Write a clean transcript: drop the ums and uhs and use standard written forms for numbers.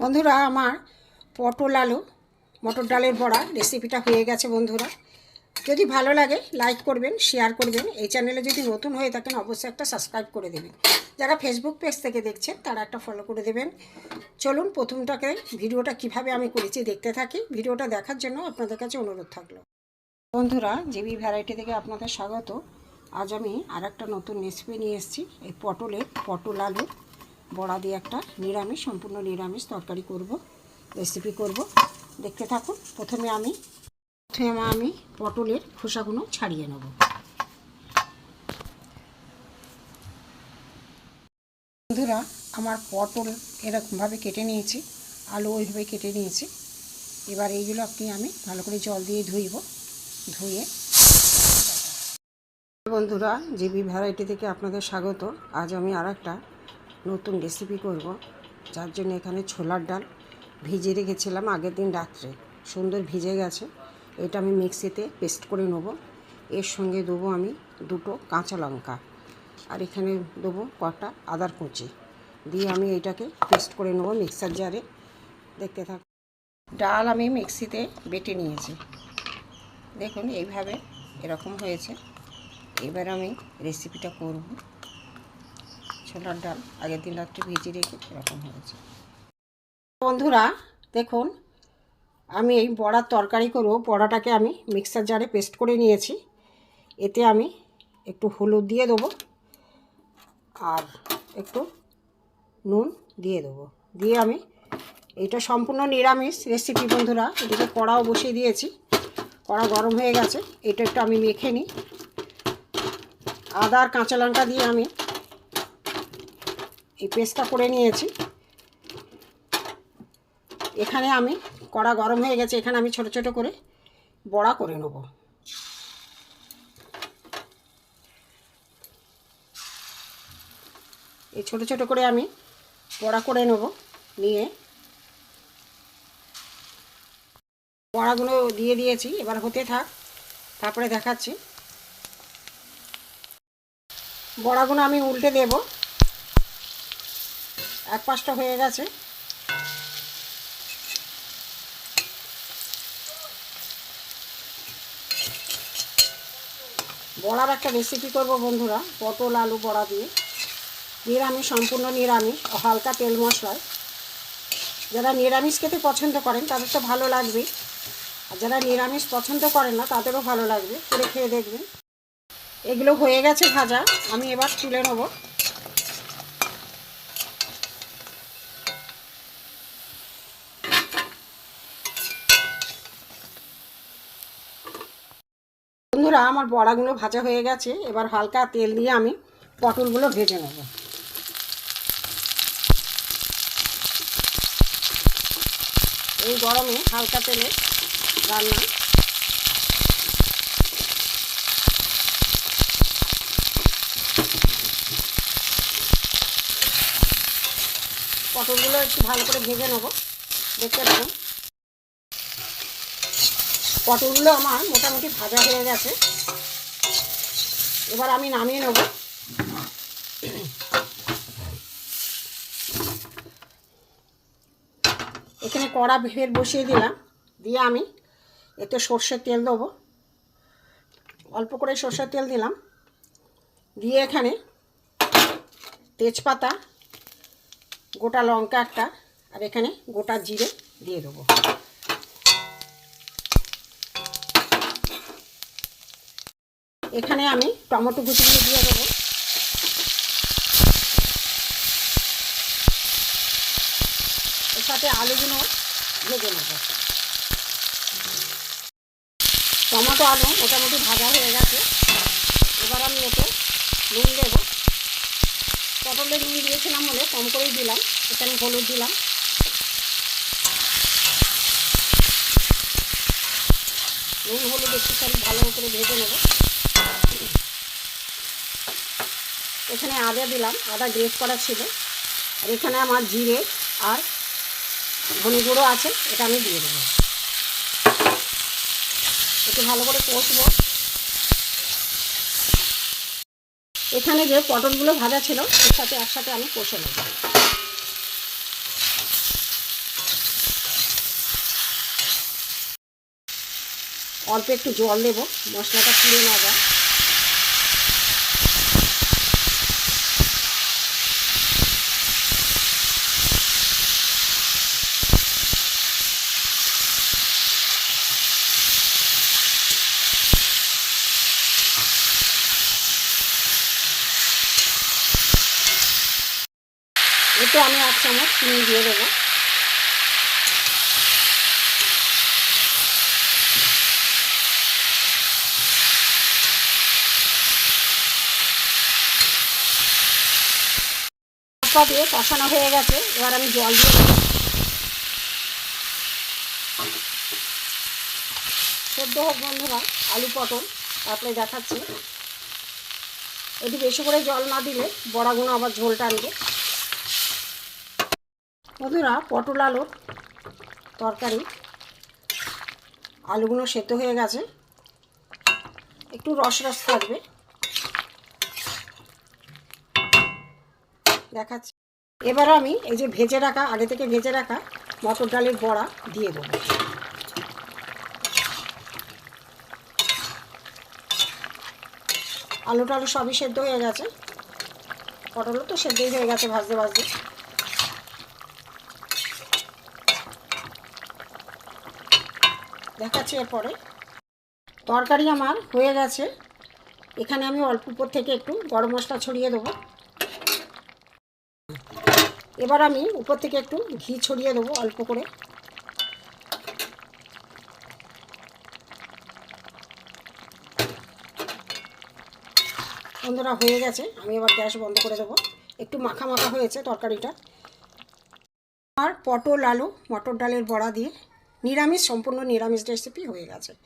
বন্ধুরা আমার পটল আলু মটর ডালের বড়া রেসিপিটা হয়ে গেছে। বন্ধুরা যদি ভালো লাগে লাইক করবেন, শেয়ার করবেন। এই চ্যানেলে যদি নতুন হয়ে থাকেন অবশ্যই একটা সাবস্ক্রাইব করে দেবেন। যারা ফেসবুক পেজ থেকে দেখছেন তারা একটা ফলো করে দেবেন। চলুন প্রথমটাকে ভিডিওটা কিভাবে আমি করেছি দেখতে থাকি। ভিডিওটা দেখার জন্য আপনাদের কাছে অনুরোধ থাকলো। বন্ধুরা জিবি ভ্যারাইটি থেকে আপনাদের স্বাগত। আজ আমি আর একটা নতুন রেসিপি নিয়ে এসেছি। এই পটল আলু বড়া দিয়ে একটা নিরামিষ, সম্পূর্ণ নিরামিষ তরকারি করব, রেসিপি করব। দেখতে থাকুন। প্রথমে আমি পটলের খোসাগুলো ছাড়িয়ে নেব। বন্ধুরা আমার পটল এরকমভাবে কেটে নিয়েছি, আলু ওইভাবে কেটে নিয়েছি। এবার এইগুলো আমি ভালো করে জল দিয়ে ধুয়ে। বন্ধুরা জিবি ভ্যারাইটি থেকে আপনাদের স্বাগত। আজ আমি আর একটা নতুন রেসিপি করব, যার জন্য এখানে ছোলার ডাল ভিজিয়ে রেখেছিলাম আগের দিন রাত্রে, সুন্দর ভিজে গেছে। এটা আমি মিক্সিতে পেস্ট করে নেব। এর সঙ্গে দেবো আমি দুটো কাঁচা লঙ্কা, আর এখানে দেবো কটা আদার কুচি দিয়ে আমি এটাকে পেস্ট করে নেব মিক্সার জারে। দেখতে থাক। ডাল আমি মিক্সিতে বেটে নিয়েছি, দেখুন এইভাবে এরকম হয়েছে। এবার আমি রেসিপিটা করব। ছোলার ডাল আগের দিন রাত্রে ভিজিয়ে রেখে এরকম হয়েছে। বন্ধুরা দেখুন, আমি এই বড়ার তরকারি করব। বড়াটাকে আমি মিক্সার জারে পেস্ট করে নিয়েছি। এতে আমি একটু হলুদ দিয়ে দেবো আর একটু নুন দিয়ে দেবো। দিয়ে আমি এটা সম্পূর্ণ নিরামিষ রেসিপি। বন্ধুরা এদিকে কড়াও বসিয়ে দিয়েছি, কড়া গরম হয়ে গেছে। এটা একটু আমি মেখে নিই। আদা আর কাঁচা লঙ্কা দিয়ে আমি এই পেস্টটা করে নিয়েছি। এখানে আমি কড়া গরম হয়ে গেছে, এখানে আমি ছোট ছোট করে বড়া করে নেব। এই ছোট ছোট করে আমি বড়া করে নেব। নিয়ে বড়াগুলো দিয়ে দিয়েছি, এবার হতে থাক, তারপরে দেখাচ্ছি। বড়াগুলো আমি উল্টে দেব। এক পাশটা হয়ে গেছে। বড়ার একটা রেসিপি করব বন্ধুরা, পটল আলু বড়া দিয়ে, নিরামিষ, সম্পূর্ণ নিরামিষ, হালকা তেল মশলায়। যারা নিরামিষ খেতে পছন্দ করেন তাদের তো ভালো লাগবে, আর যারা নিরামিষ পছন্দ করেন না তাদেরও ভালো লাগবে, করে খেয়ে দেখবেন। এগুলো হয়ে গেছে ভাজা, আমি এবার তুলে নেব। বন্ধুরা আমার বড়াগুলো ভাজা হয়ে গেছে। এবার হালকা তেল দিয়ে আমি পটলগুলো ভেজে নেব। এই গরমে হালকা তেলে রান্না। পটলগুলো একটু ভালো করে ভেজে নেব। দেখতে পাবেন পটলগুলো আমার মোটামুটি ভাজা হয়ে গেছে। এবার আমি নামিয়ে নেব। এখানে কড়া ফের বসিয়ে দিলাম, দিয়ে আমি এতে সর্ষের তেল দেবো। অল্প করে সর্ষের তেল দিলাম, দিয়ে এখানে তেজপাতা, গোটা লঙ্কা একটা, আর এখানে গোটা জিরে দিয়ে দেবো। এখানে আমি টমেটো কুচিগুলো দিয়ে দেবো। এর সাথে আলুগুলো ভেজে নেব। টমেটো আলু মোটামুটি ভাজা হয়ে গেছে। এবার আমি এতে নুন দেবো। পটলে নুন দিয়েছিলাম বলে কম করেই দিলাম। এখানে হলুদ দিলাম। নুন হলুদ একটুখানি ভালো করে ভেজে নেব। এখানে আদা দিলাম, আদা গ্রেট করা ছিল। আর এখানে আমার জিরে আর ধনে গুঁড়ো আছে, এটা আমি দিয়ে দেবো। একটু ভালো করে কষবো। এখানে যে পটলগুলো ভাজা ছিল এর সাথে একসাথে আমি কষে নেব। অল্প একটু জল দেব, মশলাটা পুড়ে না যায়। এতে আমি 1 চামচ চিনি দিয়ে দেবো। মশলা দিয়ে কষানো হয়ে গেছে, এবার আমি জল দিয়ে দেবো। সেদ্ধ হোক বন্ধুরা আলু পটল, তারপরে দেখাচ্ছি। একটু বেশি করে জল না দিলে বড়াগুলো আবার ঝোল টানবে। বন্ধুরা পটল আলুর তরকারি, আলুগুলো সেদ্ধ হয়ে গেছে, একটু রস রস থাকবে। দেখাচ্ছি। এবার আমি এই যে ভেজে রাখা, আগে থেকে ভেজে রাখা মটর ডালের বড়া দিয়ে দেবো। আলু টালু সবই সেদ্ধ হয়ে গেছে, পটলও তো সেদ্ধই হয়ে গেছে ভাজতে ভাজতে। দেখাচ্ছি এরপরে। তরকারি আমার হয়ে গেছে, এখানে আমি অল্প উপর থেকে একটু গরম মশলা ছড়িয়ে দেবো। এবার আমি উপর থেকে একটু ঘি ছড়িয়ে দেবো অল্প করে। বন্ধুরা হয়ে গেছে, আমি এবার গ্যাস বন্ধ করে দেবো। একটু মাখা মাখা হয়েছে তরকারিটা। আর পটল আলু মটর ডালের বড়া দিয়ে নিরামিষ, সম্পূর্ণ নিরামিষ রেসিপি হয়ে গেছে।